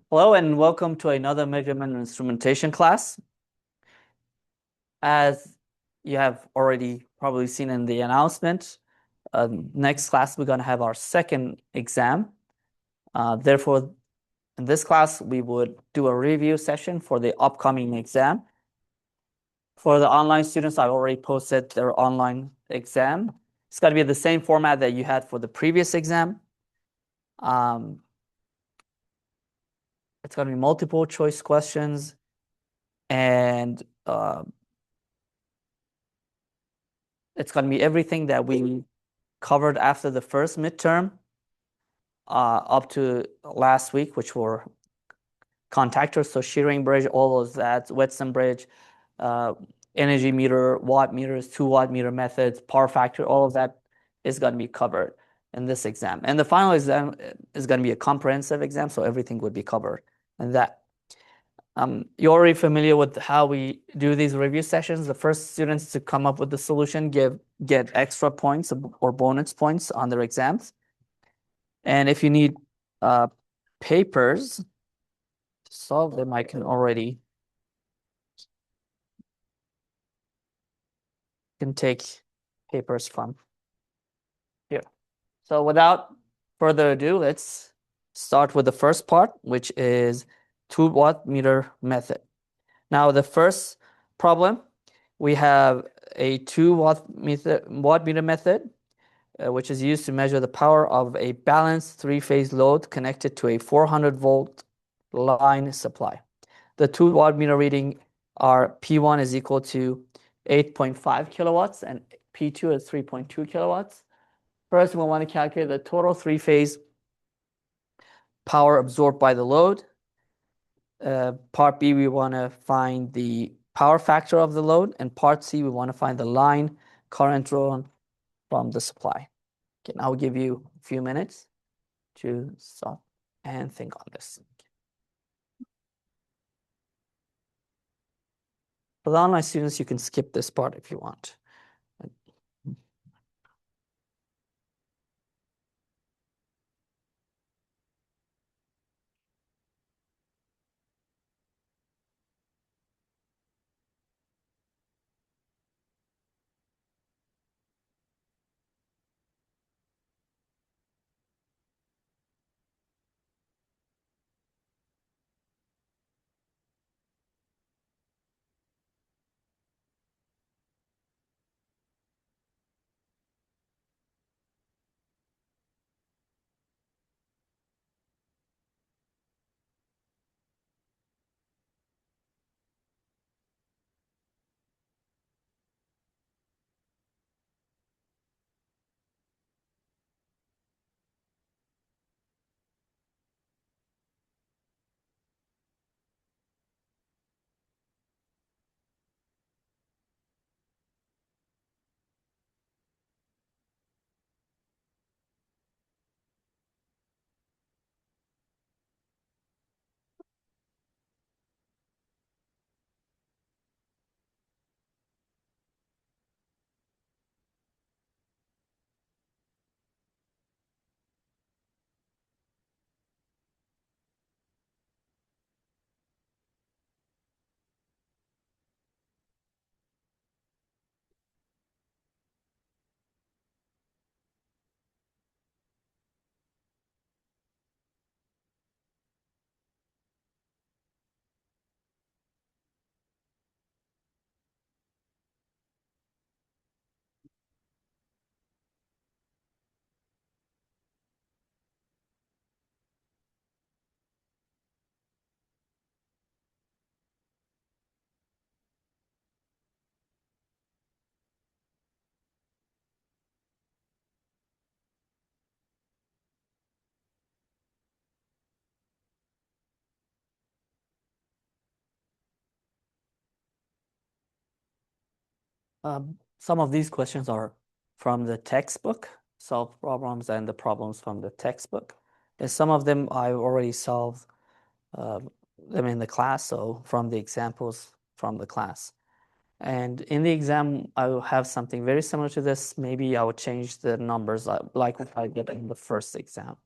Hello and welcome to another measurement and instrumentation class. As you have already probably seen in the announcement, next class we're going to have our second exam. Therefore, in this class, we would do a review session for the upcoming exam. For the online students, I've already posted their online exam. It's going to be the same format that you had for the previous exam. It's going to be multiple choice questions and it's going to be everything that we covered after the first midterm up to last week, which were contactors, so shearing bridge, all of that, Wheatstone bridge, energy meter, watt meters, 2-watt meter methods, power factor, all of that is going to be covered in this exam. And the final exam is going to be a comprehensive exam, so everything would be covered in that. You're already familiar with how we do these review sessions. The first students to come up with the solution get extra points or bonus points on their exams. And if you need papers to solve them, I can take papers from here. So without further ado, let's start with the first part, which is 2-watt meter method. Now, the first problem, we have a 2-watt meter method, which is used to measure the power of a balanced 3-phase load connected to a 400-volt line supply. The 2-watt meter reading are P1 is equal to 8.5 kilowatts and P2 is 3.2 kilowatts. First, we want to calculate the total 3-phase power absorbed by the load. Part B, we want to find the power factor of the load. And part C, we want to find the line current drawn from the supply. Okay, now I'll give you a few minutes to stop and think on this. For the online students, you can skip this part if you want. Some of these questions are from the textbook, solve problems and the problems from the textbook. And some of them I've already solved them in the class, so from the examples from the class. And in the exam, I will have something very similar to this. Maybe I would change the numbers like what I did in the first exam.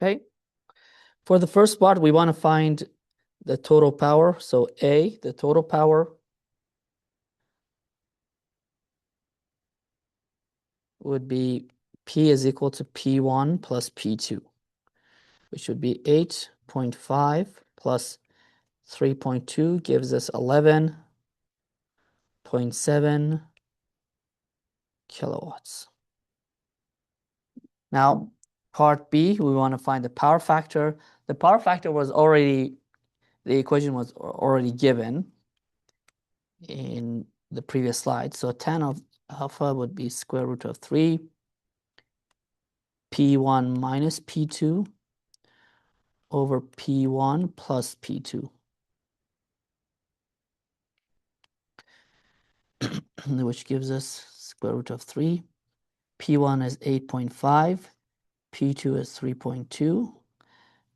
Okay. For the first part, we want to find the total power. So A, the total power would be P is equal to P1 plus P2, which would be 8.5 plus 3.2 gives us 11.7 kilowatts. Now, part B, we want to find the power factor. The power factor was already, the equation was already given in the previous slide. So tan of alpha would be square root of 3 P1 minus P2 over P1 plus P2, which gives us square root of 3. P1 is 8.5, P2 is 3.2,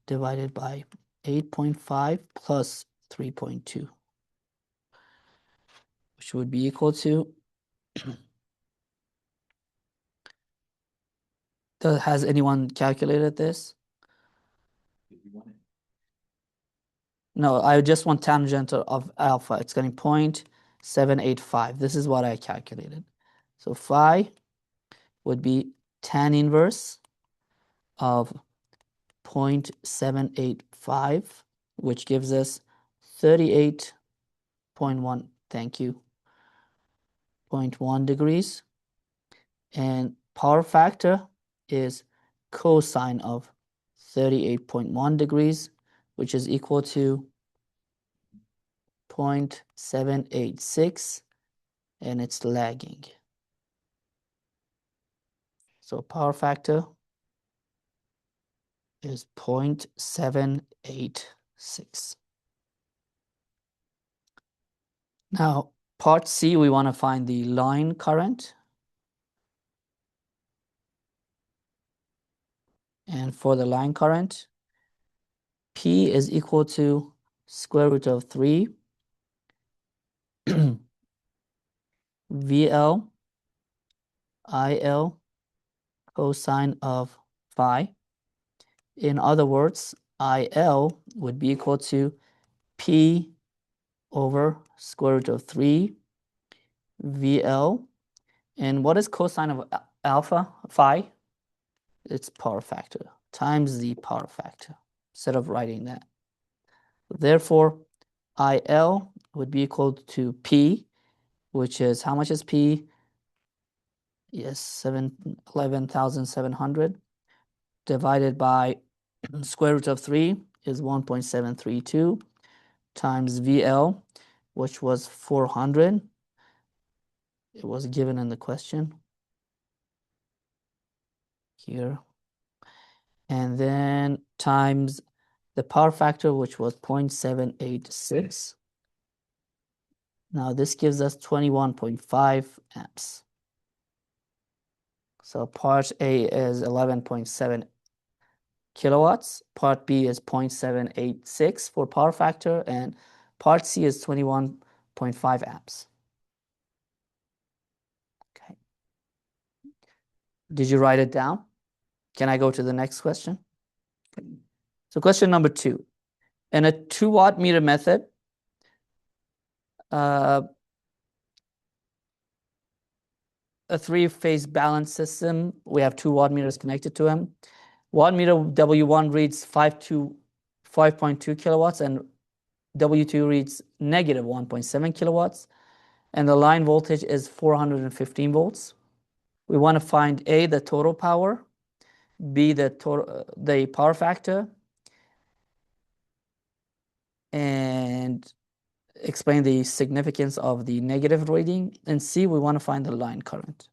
divided by 8.5 plus 3.2, which would be equal to, has anyone calculated this? No, I just want tangent of alpha. It's getting 0.785. This is what I calculated. So phi would be tan inverse of 0.785, which gives us 38.1, thank you, 0.1 degrees. And power factor is cosine of 38.1 degrees, which is equal to 0.786, and it's lagging. So power factor is 0.786. Now, part C, we want to find the line current. And for the line current, P is equal to square root of 3 VL IL cosine of phi. In other words, IL would be equal to P over square root of 3 VL. And what is cosine of alpha, phi? It's power factor times the power factor, instead of writing that. Therefore, IL would be equal to P, which is, how much is P? Yes, 11,700 divided by square root of 3 is 1.732 times VL, which was 400. It was given in the question here. And then times the power factor, which was 0.786. Now this gives us 21.5 amps. So part A is 11.7 kilowatts, part B is 0.786 for power factor, and part C is 21.5 amps. Okay. Did you write it down? Can I go to the next question? So question number 2. In a 2-watt meter method, a 3-phase balance system, we have 2 watt meters connected to them. Watt meter W1 reads 5.2 kilowatts and W2 reads negative 1.7 kilowatts, and the line voltage is 415 volts. We want to find A, the total power, B, the power factor, and explain the significance of the negative reading, and C, we want to find the line current.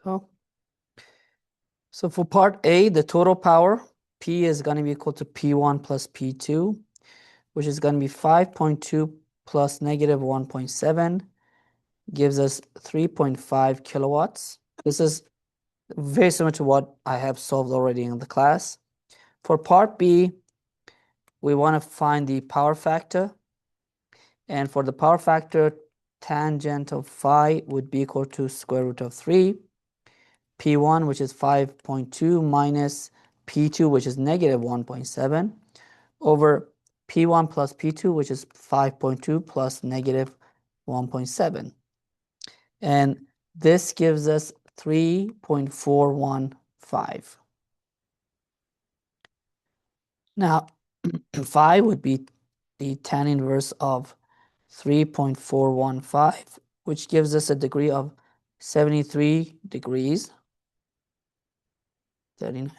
go. So for part A, the total power, P is going to be equal to P1 plus P2, which is going to be 5.2 plus negative 1.7, gives us 3.5 kilowatts. This is very similar to what I have solved already in the class. For part B, we want to find the power factor. And for the power factor, tangent of phi would be equal to square root of 3. P1, which is 5.2, minus P2, which is negative 1.7, over P1 plus P2, which is 5.2 plus negative 1.7. And this gives us 3.415. Now, phi would be the tan inverse of 3.415, which gives us a degree of 73 degrees. 39.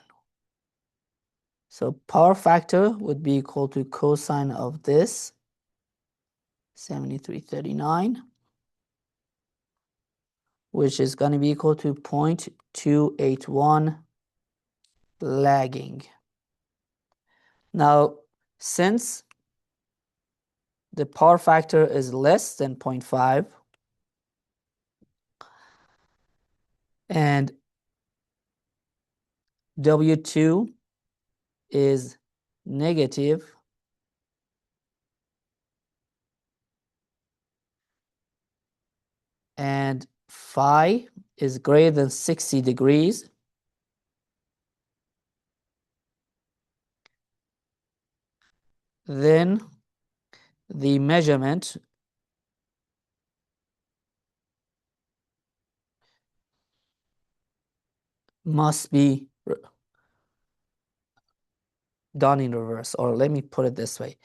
So power factor would be equal to cosine of this, 7339, which is going to be equal to 0.281 lagging. Now, since the power factor is less than 0.5, and W2 is negative, and phi is greater than 60 degrees, then the measurement must be done in reverse, or let me put it this way.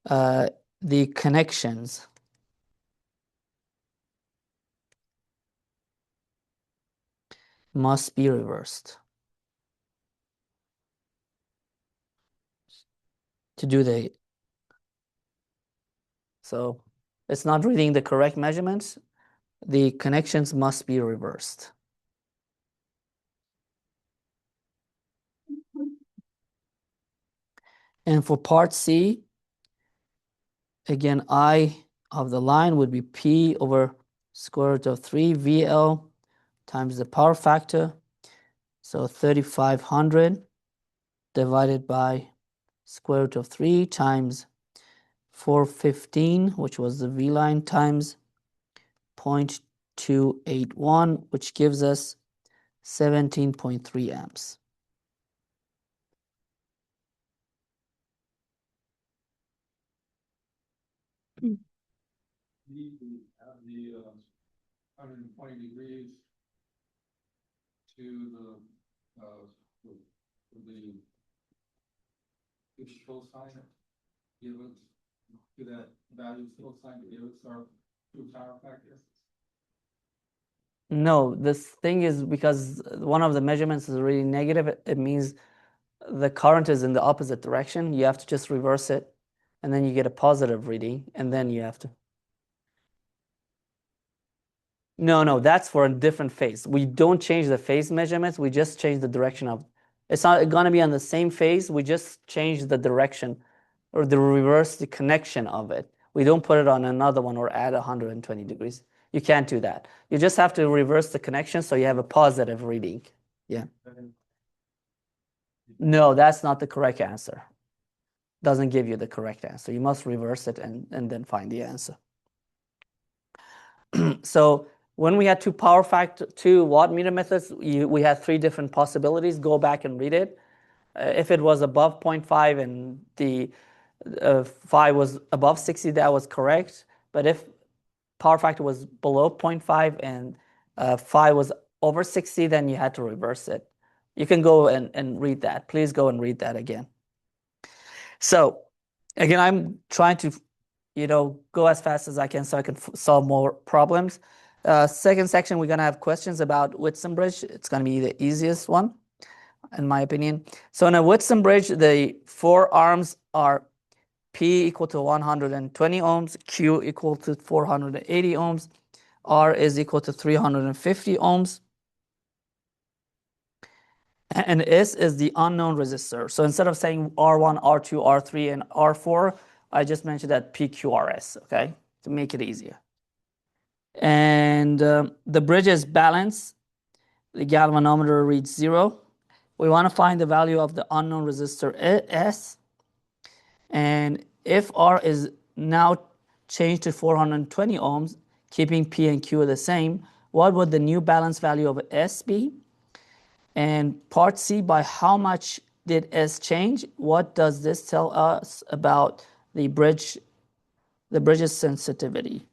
The connections must be reversed to do the, so it's not reading the correct measurements. The connections must be reversed. And for part C, again, I of the line would be P over square root of 3 VL times the power factor. So 3,500 divided by square root of 3 times 415, which was the V line, times 0.281, which gives us 17.3 amps. Have the 120 degrees to the cosine, give it to that value cosine, give it our true power factor. No, this thing is because one of the measurements is really negative. It means the current is in the opposite direction. You have to just reverse it, and then you get a positive reading, and then you have to. No, that's for a different phase. We don't change the phase measurements. We just change the direction of. It's not going to be on the same phase. We just change the direction, or the reverse the connection of it. We don't put it on another one or add 120 degrees. You can't do that. You just have to reverse the connection so you have a positive reading. Yeah. No, that's not the correct answer. Doesn't give you the correct answer. You must reverse it and then find the answer. So when we had two watt meter methods, we had three different possibilities. Go back and read it. If it was above 0.5 and the phi was above 60, that was correct. But if power factor was below 0.5 and phi was over 60, then you had to reverse it. You can go and read that. Please go and read that again. So again, I'm trying to go as fast as I can so I can solve more problems. Second section, we're going to have questions about Whitson bridge. It's going to be the easiest one, in my opinion. So in a Whitson bridge, the four arms are P equal to 120 ohms, Q equal to 480 ohms, R is equal to 350 ohms. and S is the unknown resistor. So instead of saying R1, R2, R3, and R4, I just mentioned that PQRS, okay, to make it easier. And the bridge is balanced. The galvanometer reads 0. We want to find the value of the unknown resistor S. And if R is now changed to 420 ohms, keeping P and Q the same, what would the new balance value of S be? And part C, by how much did S change? What does this tell us about the bridge's sensitivity?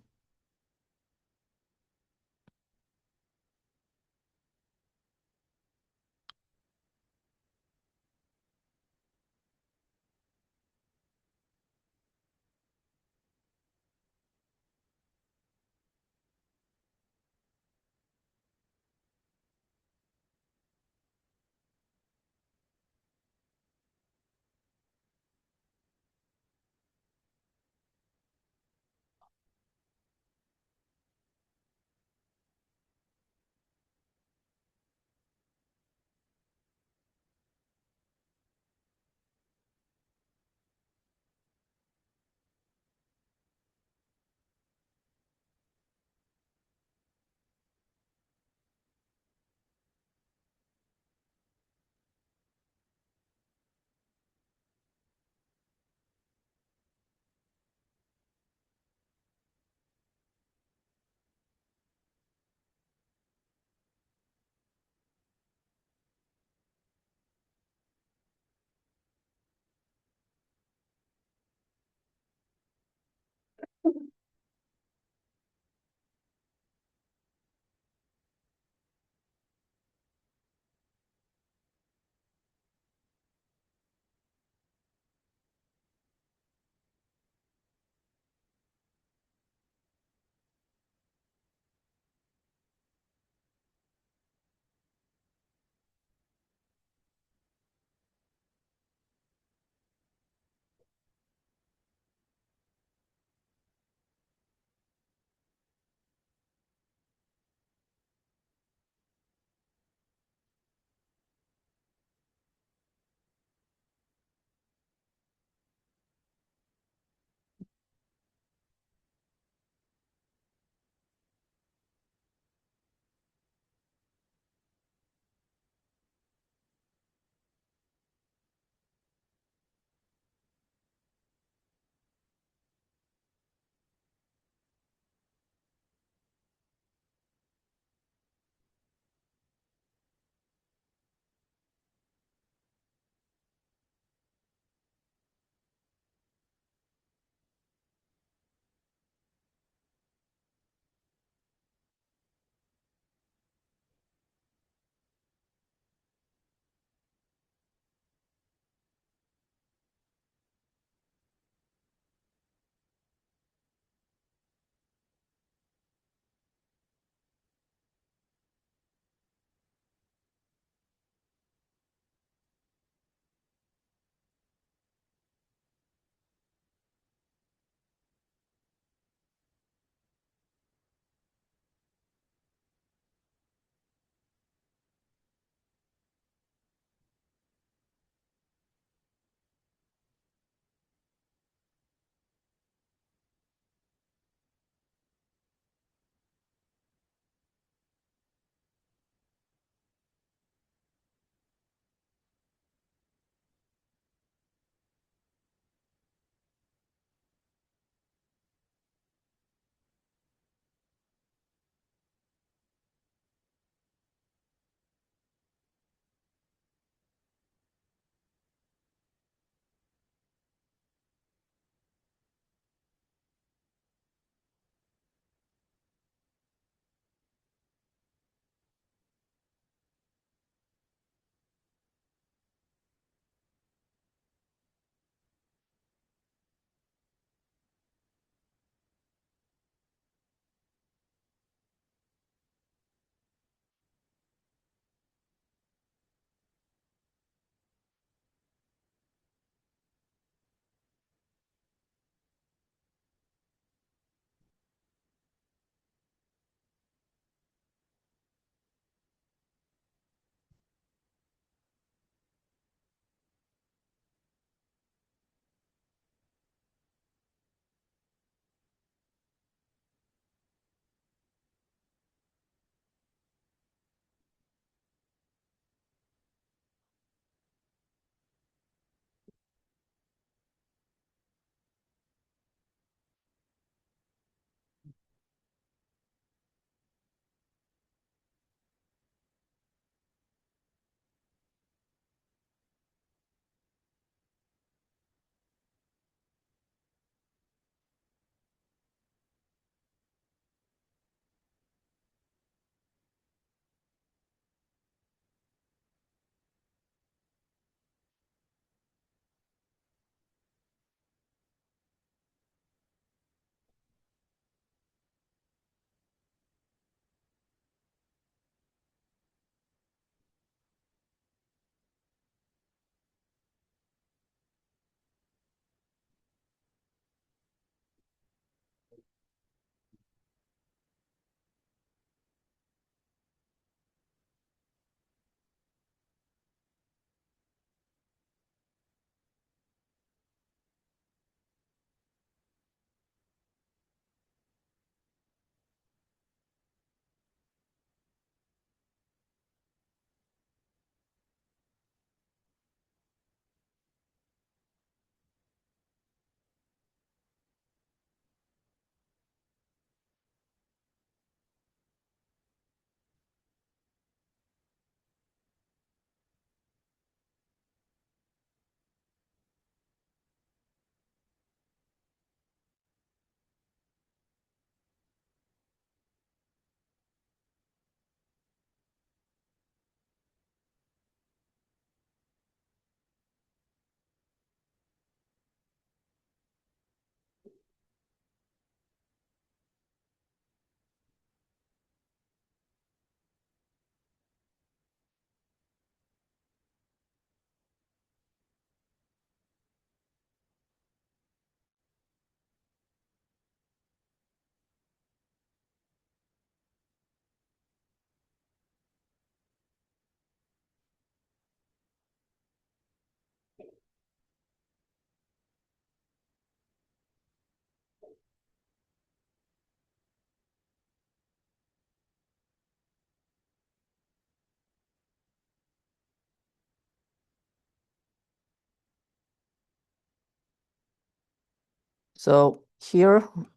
So here, you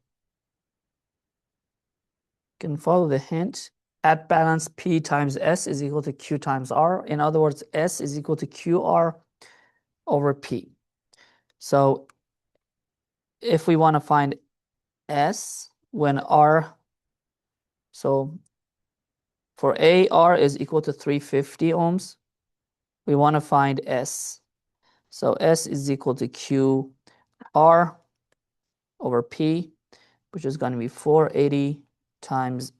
can follow the hint. At balance, P times S is equal to Q times R. In other words, S is equal to QR over P. So if we want to find S when R, so for A, R is equal to 350 ohms. We want to find S. So S is equal to QR over P, which is going to be 480 times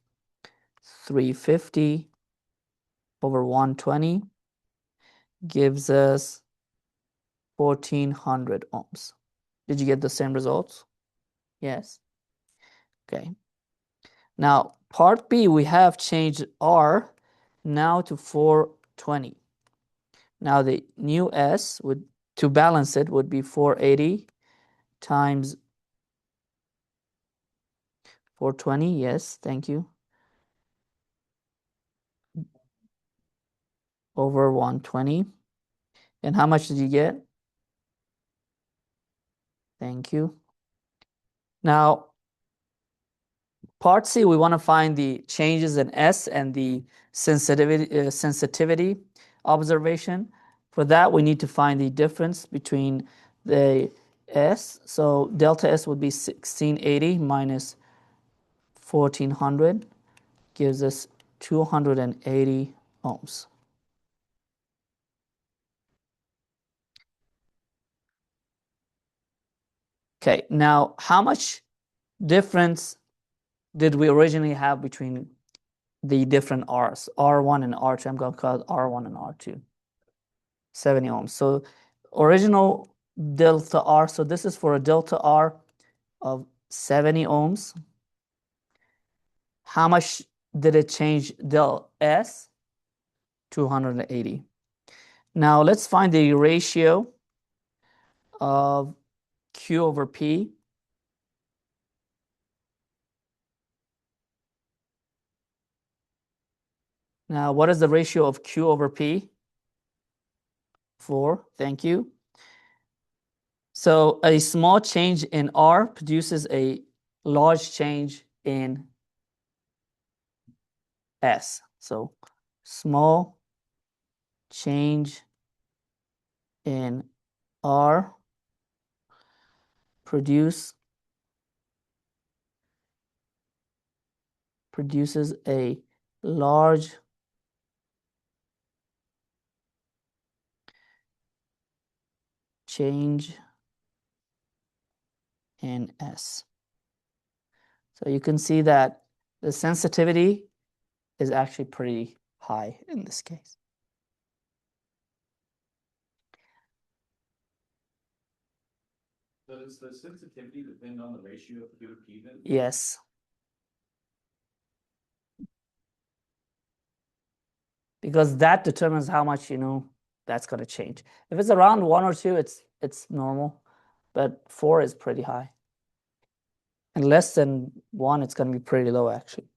350 over 120, gives us 1400 ohms. Did you get the same results? Yes. Okay. Now, part B, we have changed R now to 420. Now the new S would, to balance it, would be 480 times 420. Yes, thank you. Over 120. And how much did you get? Thank you. Now, part C, we want to find the changes in S and the sensitivity observation. For that, we need to find the difference between the S. So delta S would be 1680 minus 1400 gives us 280 ohms. Okay, now how much difference did we originally have between the different R's, R1 and R2? I'm going to call it R1 and R2. 70 ohms. So original delta R, so this is for a delta R of 70 ohms. How much did it change del S? 280. Now let's find the ratio of Q over P. Now, what is the ratio of Q over P? 4, thank you. So a small change in R produces a large change in S. So small change in R produces a large change in S. So you can see that the sensitivity is actually pretty high in this case. So does the sensitivity depend on the ratio of Q to P then? Yes. Because that determines how much, that's going to change. If it's around 1 or 2, it's normal, but 4 is pretty high. And less than 1, it's going to be pretty low, actually.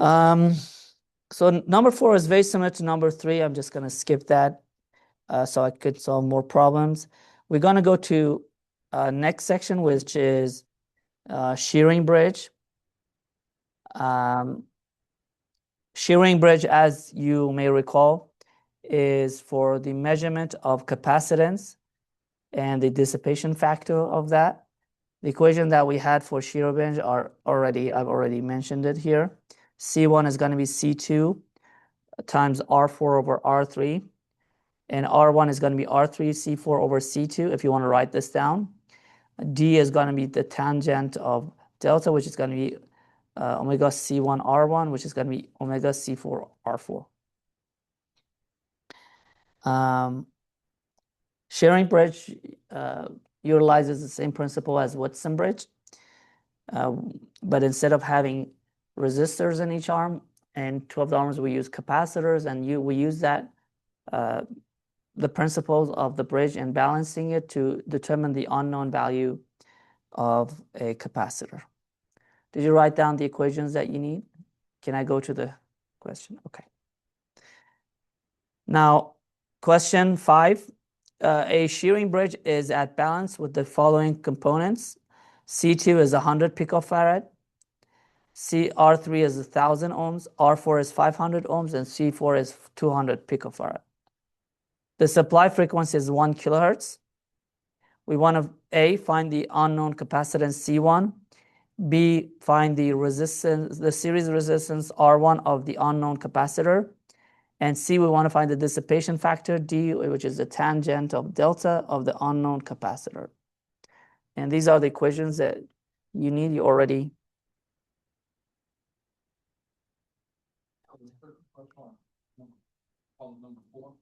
So number 4 is very similar to number 3. I'm just going to skip that so I could solve more problems. We're going to go to next section, which is shearing bridge. Shearing bridge, as you may recall, is for the measurement of capacitance and the dissipation factor of that. The equation that we had for shear bridge I've already mentioned it here. C1 is going to be C2 times R4 over R3. And R1 is going to be R3 C4 over C2 if you want to write this down. D is going to be the tangent of delta, which is going to be omega C1 R1, which is going to be omega C4 R4. Shearing bridge utilizes the same principle as Whitson bridge, but instead of having resistors in each arm and 12 arms, we use capacitors, and we use that the principles of the bridge and balancing it to determine the unknown value of a capacitor. Did you write down the equations that you need? Can I go to the question? Okay. Now, question 5 a shearing bridge is at balance with the following components. C2 is 100 picofarad, R3 is 1000 ohms, R4 is 500 ohms, and C4 is 200 picofarad. The supply frequency is 1 kilohertz. We want to A, find the unknown capacitance C1, B, find the resistance, the series resistance R1 of the unknown capacitor, and C, we want to find the dissipation factor D, which is the tangent of delta of the unknown capacitor. And these are the equations that you need. You already. Problem number 4.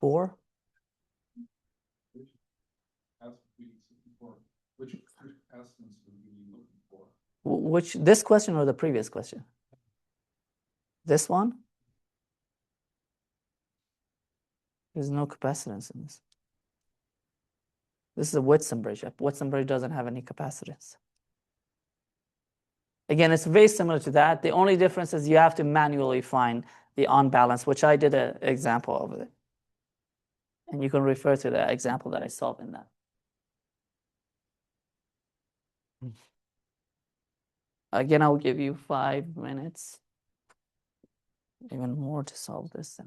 4. Which estimates would you be looking for? Which, this question or the previous question? This one? There's no capacitance in this. This is a Whitson bridge. A Whitson bridge doesn't have any capacitance. Again, it's very similar to that. The only difference is you have to manually find the unbalance, which I did an example of it. And you can refer to the example that I solved in that. Again, I'll give you 5 minutes, even more to solve this.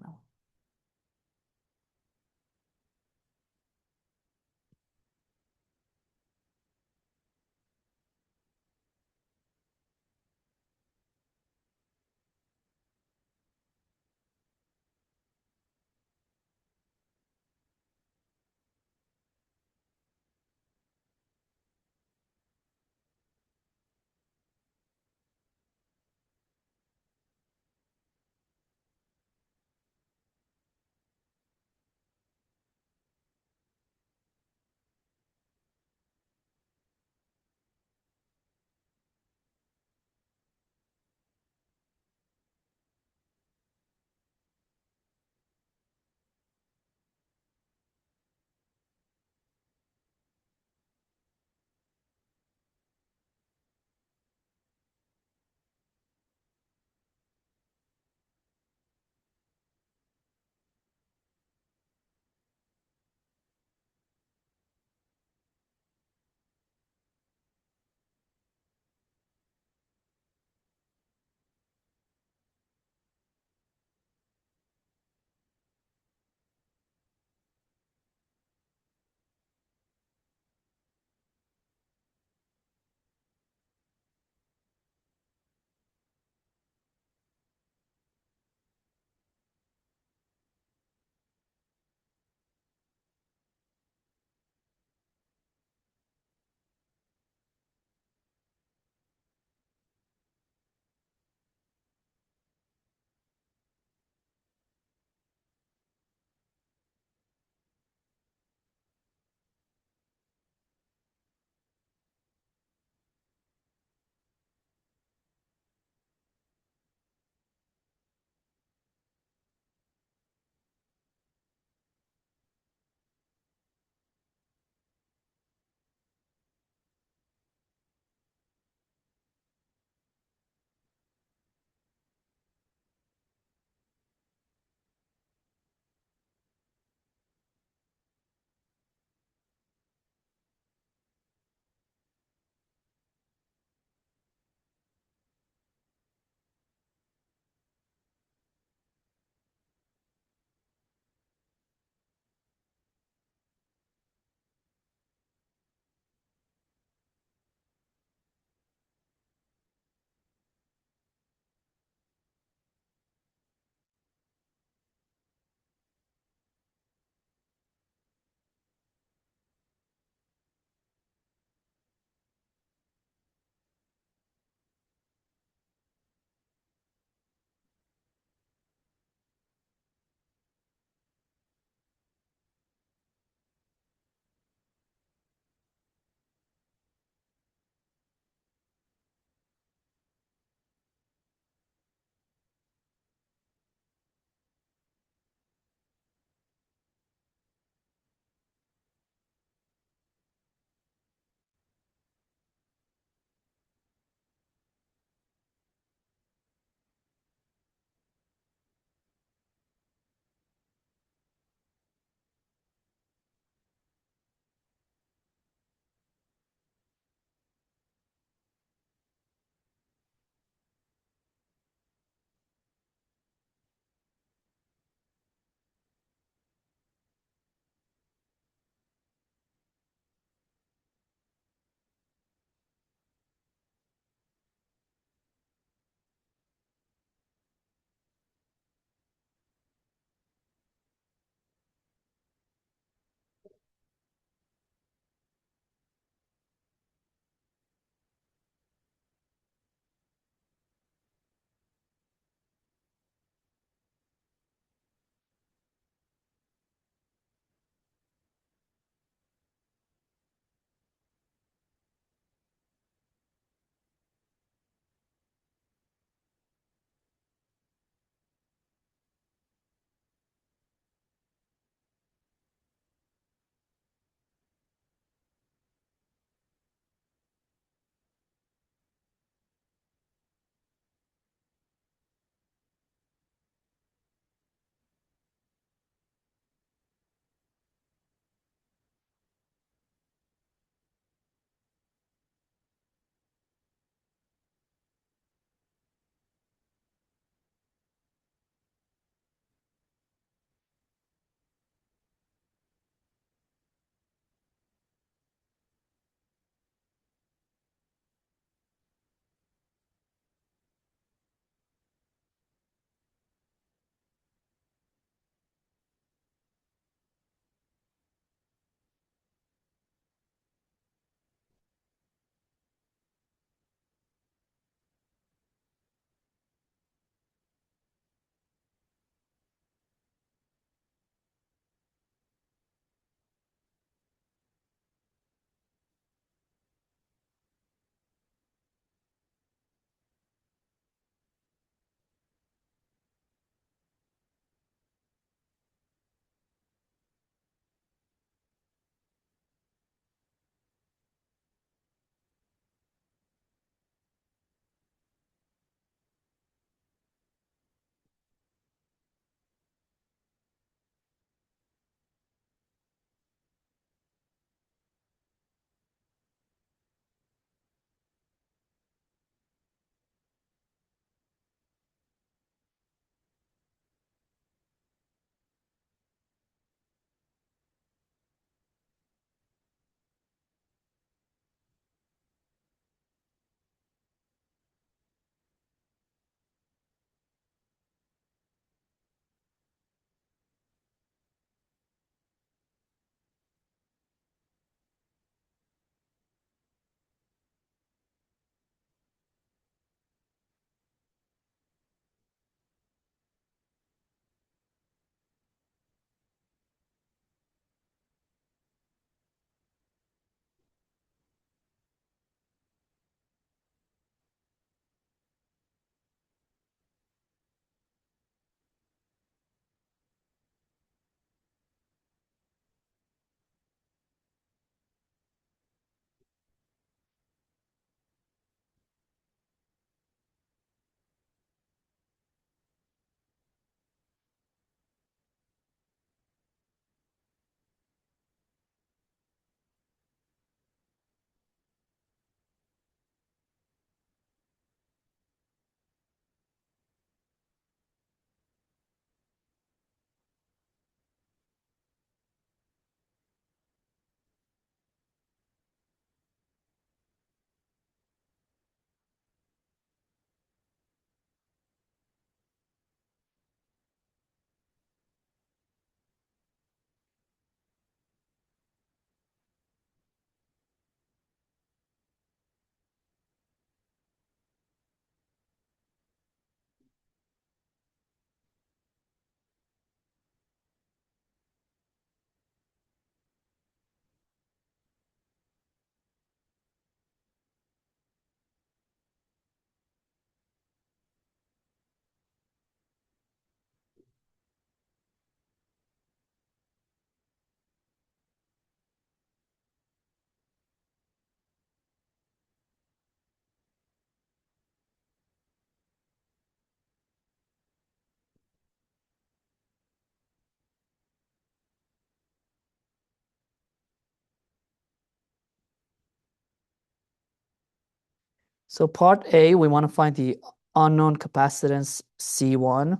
So part A, we want to find the unknown capacitance C1.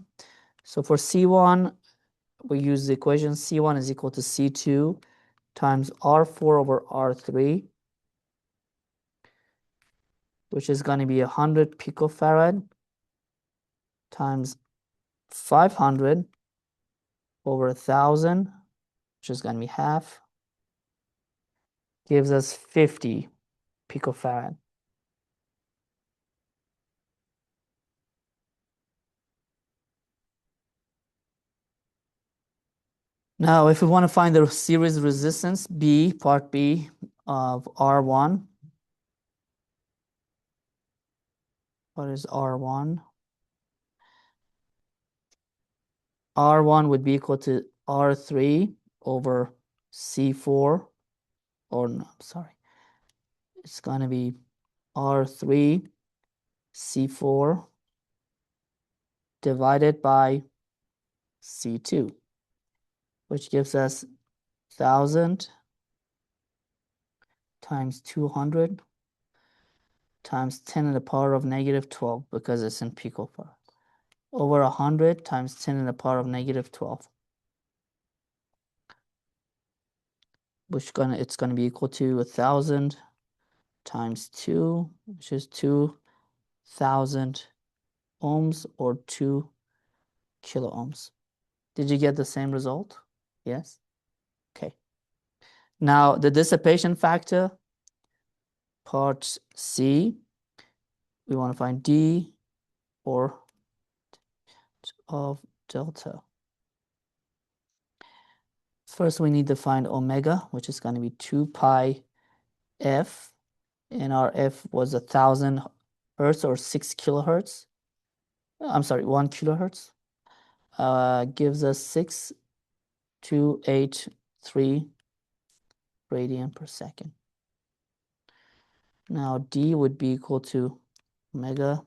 So for C1, we use the equation C1 is equal to C2 times R4 over R3, which is going to be 100 picofarad times 500 over 1,000, which is going to be half, gives us 50 picofarad. Now, if we want to find the series resistance B, part B of R1, what is R1? R1 would be equal to R3 over C4, or no, sorry, it's going to be R3 C4 divided by C2, which gives us 1,000 times 200 times 10 to the power of negative 12, because it's in picofarad, over 100 times 10 to the power of negative 12, which it's gonna be equal to 1,000 times 2, which is 2,000 ohms, or 2 kilo ohms. Did you get the same result? Yes? Okay. Now, the dissipation factor, part C, we want to find D or of delta. First, we need to find omega, which is going to be 2 pi f, and our f was 1,000 hertz or 6 kilohertz. I'm sorry, 1 kilohertz. Gives us 6,283 radian per second. Now D would be equal to omega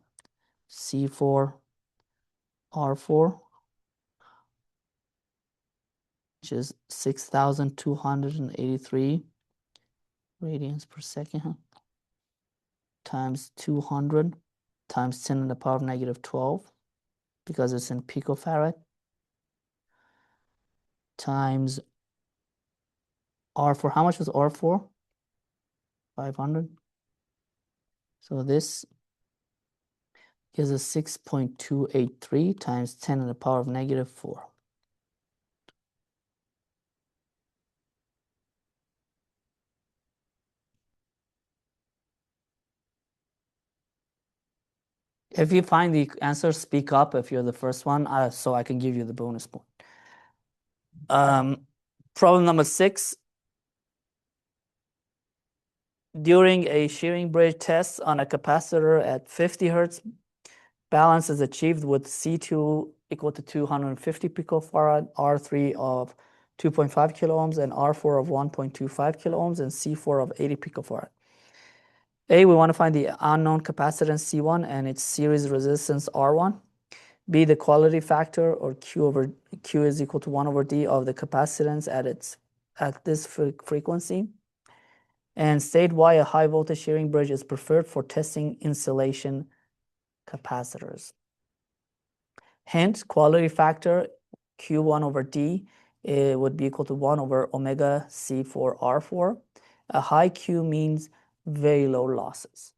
C4 R4, which is 6,283 radians per second, times 200 times 10 to the power of negative 12, because it's in picofarad, times R4. How much was R4? 500. So this gives us 6.283 times 10 to the power of negative 4. If you find the answer, speak up if you're the first one, so I can give you the bonus point. Problem number 6. During a shearing bridge test on a capacitor at 50 hertz, balance is achieved with C2 equal to 250 picofarad, R3 of 2.5 kilo ohms, and R4 of 1.25 kilo ohms, and C4 of 80 picofarad. A, we want to find the unknown capacitance C1 and its series resistance R1. B, the quality factor, or Q is equal to 1 over D of the capacitance at this frequency. And state why a high voltage shearing bridge is preferred for testing insulation capacitors. Hint, quality factor Q1 over D would be equal to 1 over omega C4 R4. A high Q means very low losses.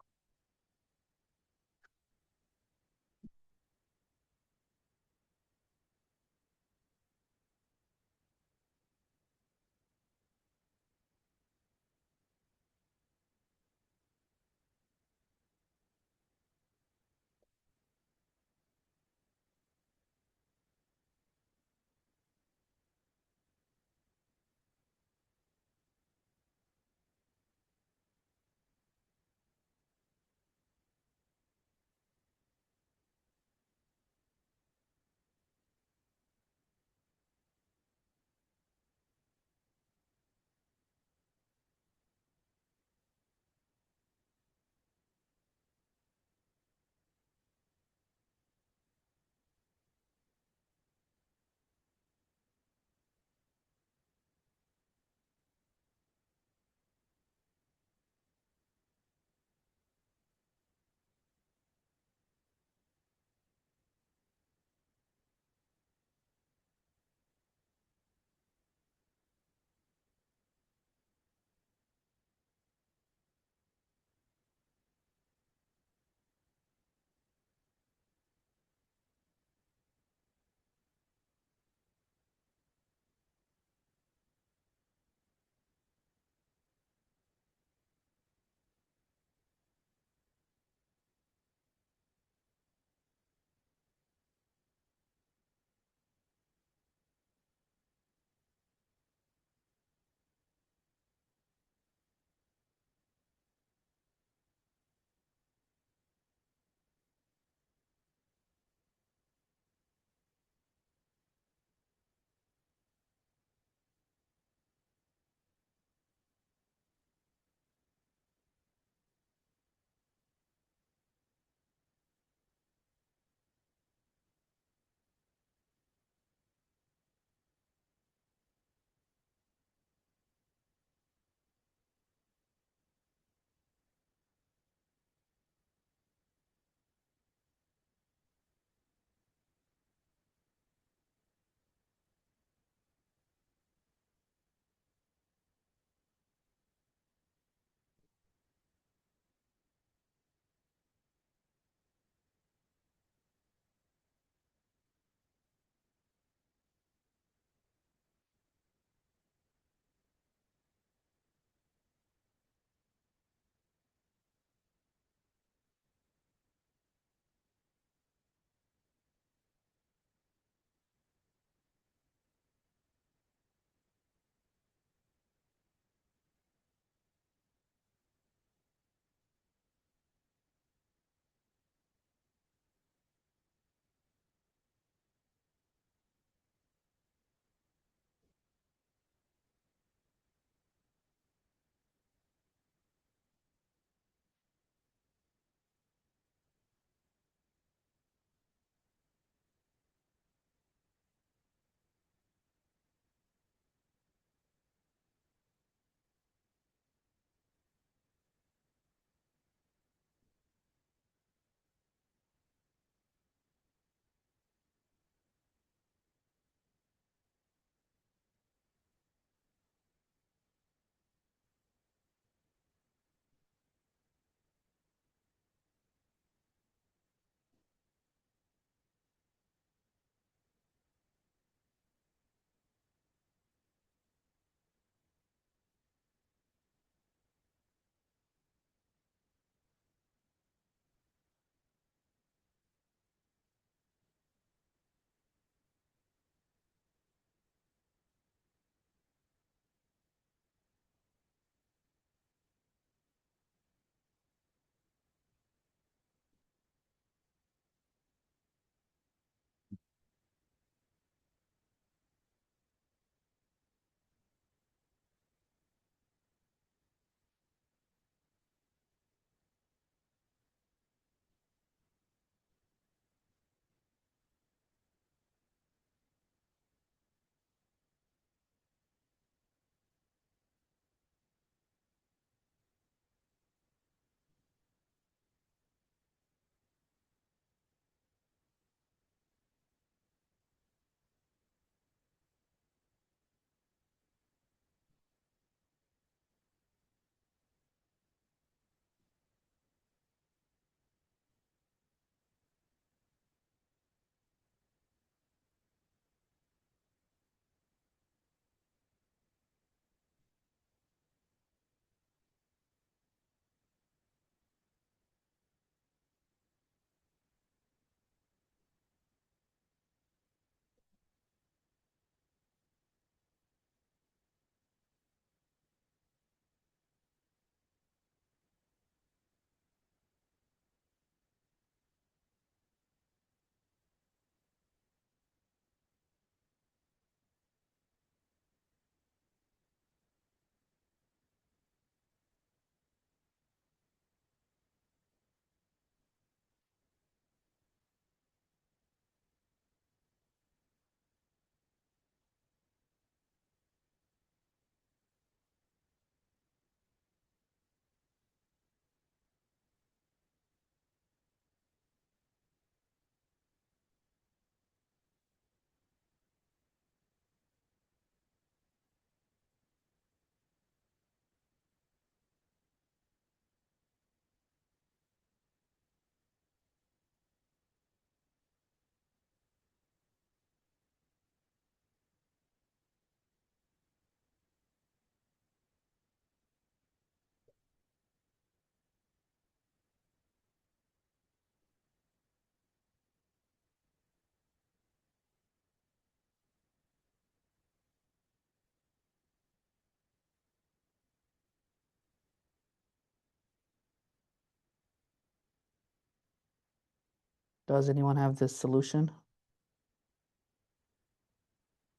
Does anyone have this solution?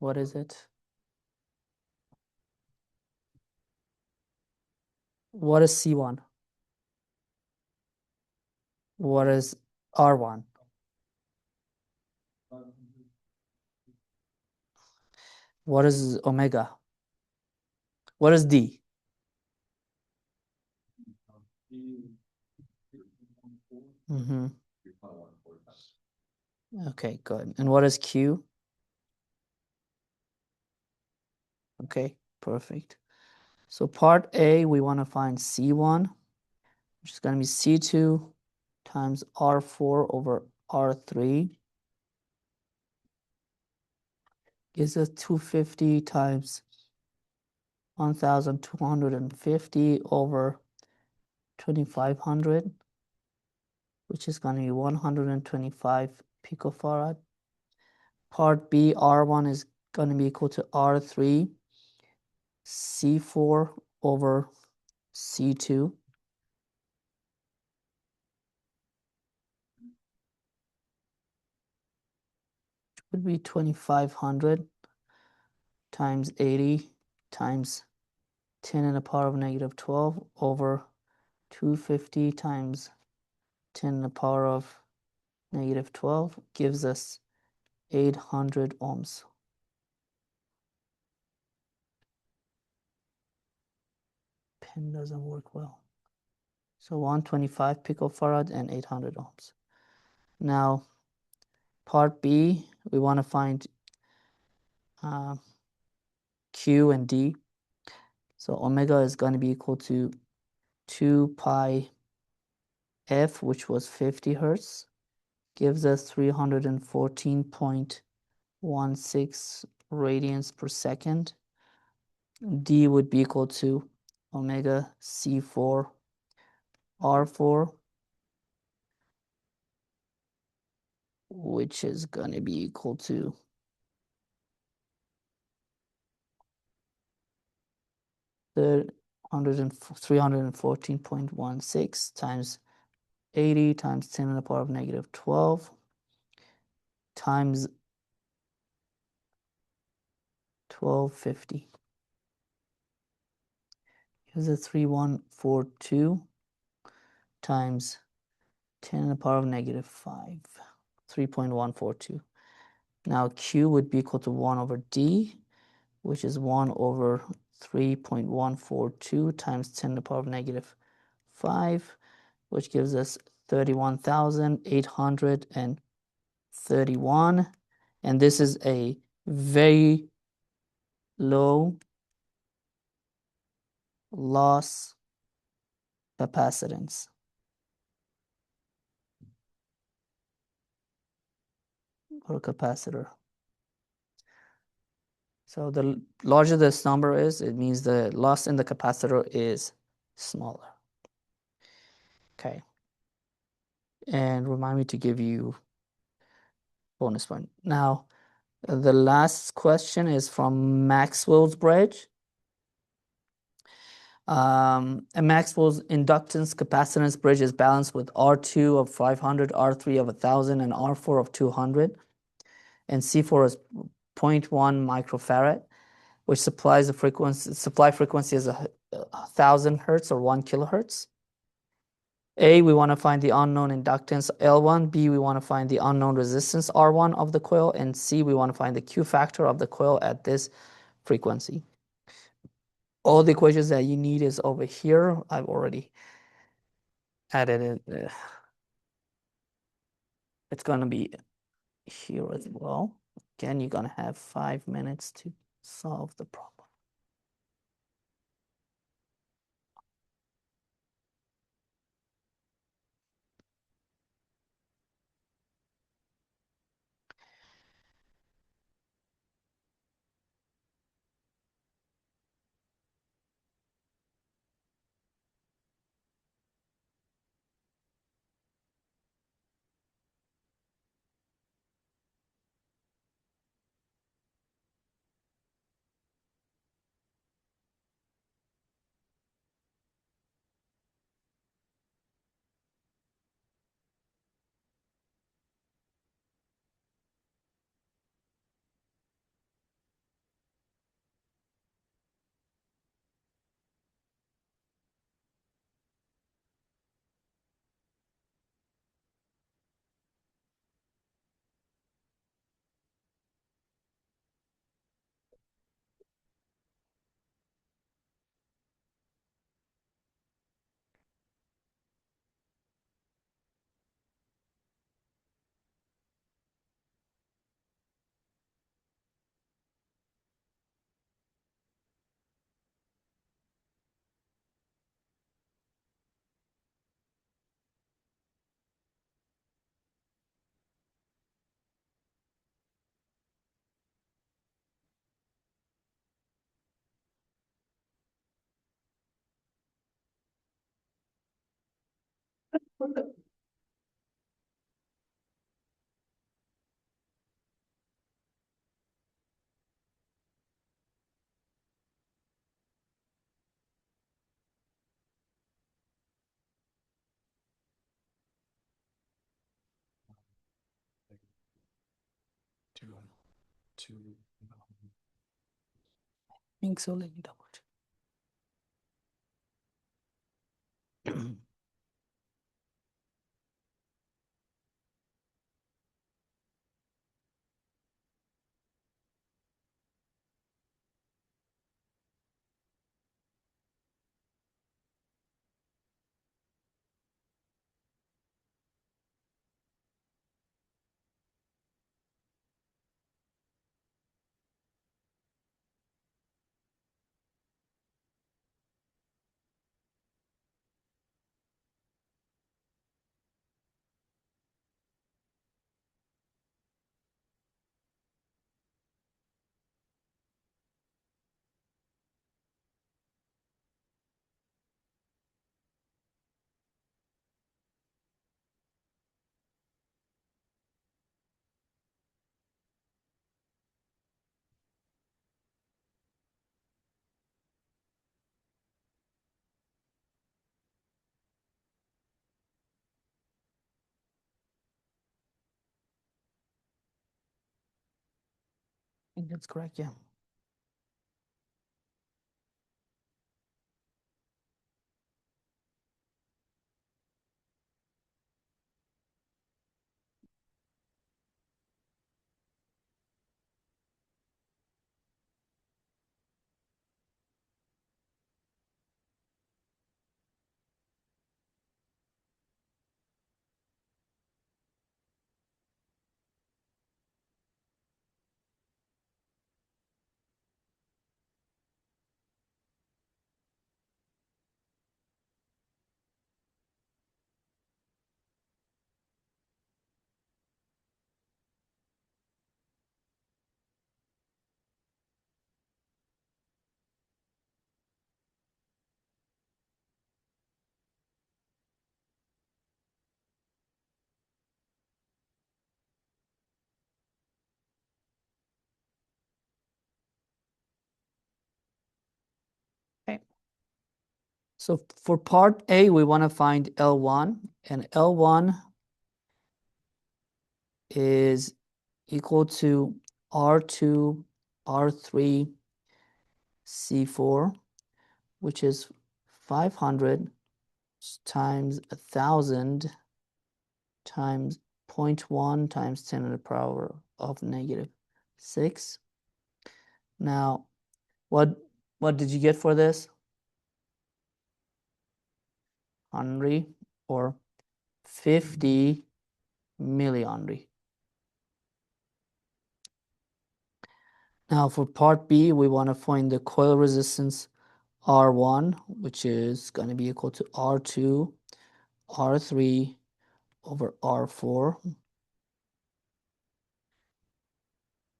What is it? What is C1? What is R1? What is omega? What is D? Mm-hmm. Okay, good. And what is Q? Okay, perfect. So part A, we want to find C1, which is going to be C2 times R4 over R3. Gives us 250 times 1,250 over 2,500, which is going to be 125 picofarad. Part B, R1 is going to be equal to R3 C4 over C2. Would be 2,500 times 80 times 10 to the power of negative 12 over 250 times 10 to the power of negative 12 gives us 800 ohms. Pen doesn't work well. So 125 picofarad and 800 ohms. Now, part B, we want to find Q and D. So omega is going to be equal to 2 pi f, which was 50 hertz, gives us 314.16 radians per second. D would be equal to omega C4 R4, which is going to be equal to 314.16 times 80 times 10 to the power of negative 12 times 1250. Gives us 3142 times 10 to the power of negative 5, 3.142. Now Q would be equal to 1 over D, which is 1 over 3.142 times 10 to the power of negative 5, which gives us 31,831. And this is a very low loss capacitance. Or capacitor. So the larger this number is, it means the loss in the capacitor is smaller. Okay. And remind me to give you bonus point. Now, the last question is from Maxwell's bridge. A Maxwell's inductance capacitance bridge is balanced with R2 of 500, R3 of 1,000, and R4 of 200. And C4 is 0.1 microfarad, which supplies the frequency, supply frequency is 1,000 hertz or 1 kilohertz. A, we want to find the unknown inductance L1. B, we want to find the unknown resistance R1 of the coil. And C, we want to find the Q factor of the coil at this frequency. All the equations that you need is over here. I've already added it. It's going to be here as well. Again, you're going to have 5 minutes to solve the problem. think so. Let me double check. I think that's correct, yeah. Okay. So for part A, we want to find L1, and L1 is equal to R2, R3, C4, which is 500 times 1,000 times 0.1 times 10 to the power of negative 6. Now, what did you get for this? Henry or 50 millihenry. Now for part B, we want to find the coil resistance R1, which is going to be equal to R2, R3 over R4,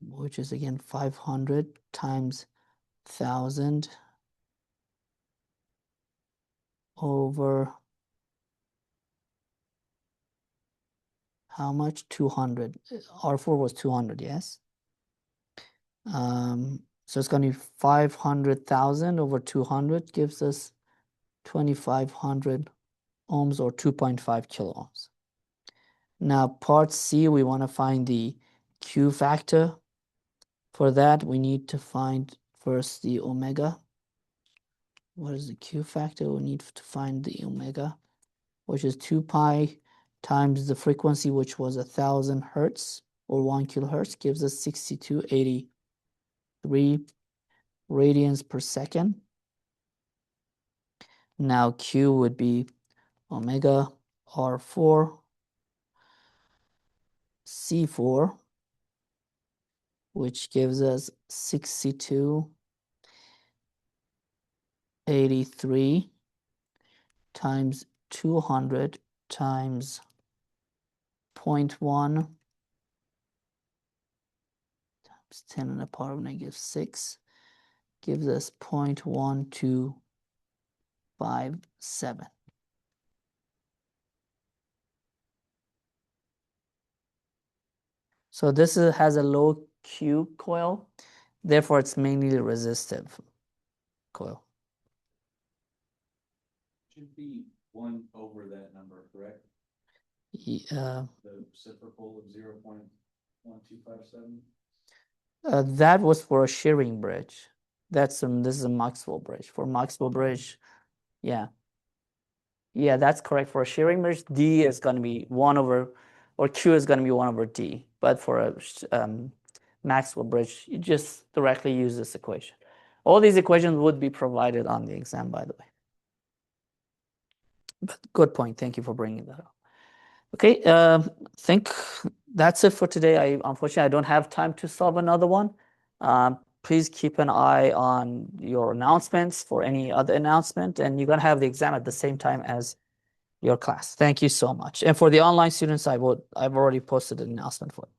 which is again 500 times 1,000 over how much? 200. R4 was 200, yes? So it's going to be 500,000 over 200 gives us 2,500 ohms or 2.5 kilo ohms. Now part C, we want to find the Q factor. For that, we need to find first the omega. What is the Q factor? We need to find the omega, which is 2 pi times the frequency, which was 1,000 hertz or 1 kilohertz, gives us 6283 radians per second. Now Q would be omega R4 C4, which gives us 6283 times 200 times 0.1 times 10 to the power of negative 6 gives us 0.1257. So this has a low Q coil, therefore it's mainly resistive coil. Should be 1 over that number, correct? Yeah, The reciprocal of 0.1. 1257. That was for a shearing bridge. This is a Maxwell bridge. For Maxwell bridge, yeah. Yeah, that's correct. For a shearing bridge, D is going to be 1 over, or Q is going to be 1 over D. But for a Maxwell bridge, you just directly use this equation. All these equations would be provided on the exam, by the way. But good point. Thank you for bringing that up. Okay, I think that's it for today. Unfortunately, I don't have time to solve another one. Please keep an eye on your announcements for any other announcement, and you're gonna have the exam at the same time as your class. Thank you so much. And for the online students, I've already posted an announcement for it.